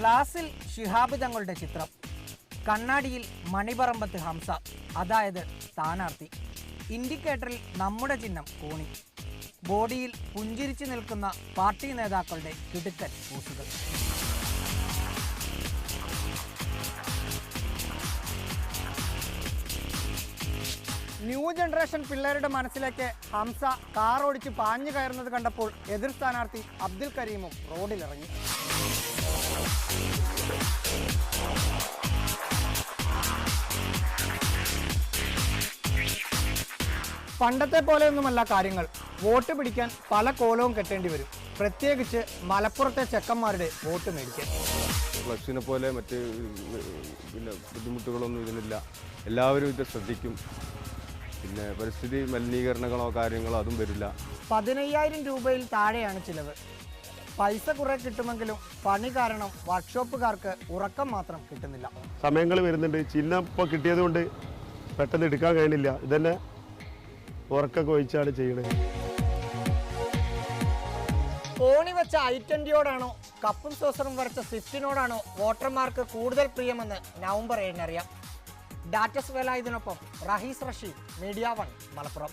ഗ്ലാസിൽ ശിഹാബ് തങ്ങളുടെ ചിത്രം, കണ്ണാടിയിൽ മണിപറമ്പത്ത് ഹംസ, അതായത് സ്ഥാനാർത്ഥി. ഇൻഡിക്കേറ്ററിൽ നമ്മുടെ ചിഹ്നം കോണി. ബോഡിയിൽ പുഞ്ചിരിച്ചു നിൽക്കുന്ന പാർട്ടി നേതാക്കളുടെ കിടുക്കൻ പോസുകൾ. ന്യൂ ജനറേഷൻ പിള്ളേരുടെ മനസ്സിലേക്ക് ഹംസ കാർ ഓടിച്ച് പാഞ്ഞു കയറുന്നത് കണ്ടപ്പോൾ എതിർ സ്ഥാനാർത്ഥി അബ്ദുൽ കരീമും റോഡിലിറങ്ങി. പണ്ടത്തെ പോലെയൊന്നുമല്ല കാര്യങ്ങൾ. വോട്ട് പിടിക്കാൻ പല കോലവും കെട്ടേണ്ടി വരും, പ്രത്യേകിച്ച് മലപ്പുറത്തെ ചെക്കന്മാരുടെ വോട്ട് മേടിക്കാൻ. ഫ്ലക്സിനെ പോലെ മറ്റ് ബുദ്ധിമുട്ടുകളൊന്നും ഇതിനില്ല. എല്ലാവരും ഇത് ശ്രദ്ധിക്കും. പിന്നെ പരിസ്ഥിതി മലിനീകരണങ്ങളോ കാര്യങ്ങളോ അതും വരില്ല. 15,000 രൂപയിൽ താഴെയാണ് ചിലവ്. പൈസ കുറെ കിട്ടുമെങ്കിലും പണി കാരണം വർക്ക്ഷോപ്പുകാർക്ക് ഉറക്കം മാത്രം കിട്ടുന്നില്ല. സമയങ്ങൾ വരുന്നുണ്ട്. ചിഹ്നം ഇപ്പോൾ കിട്ടിയതുകൊണ്ട് പെട്ടെന്ന് എടുക്കാൻ കഴിയുന്നില്ല. ഇതന്നെ ഉറക്കൊക്കെ ഒഴിച്ചാണ് ചെയ്യണത്. കോണി വെച്ച I-20യോടാണോ കപ്പും സോസറും വരച്ച സ്വിഫ്റ്റിനോടാണോ വോട്ടർമാർക്ക് കൂടുതൽ പ്രിയമെന്ന് നവംബർ 7 അറിയാം. ഡാറ്റസ് വേല ഇതിനൊപ്പം റഹീസ് റഷീദ്, മീഡിയ 1 മലപ്പുറം.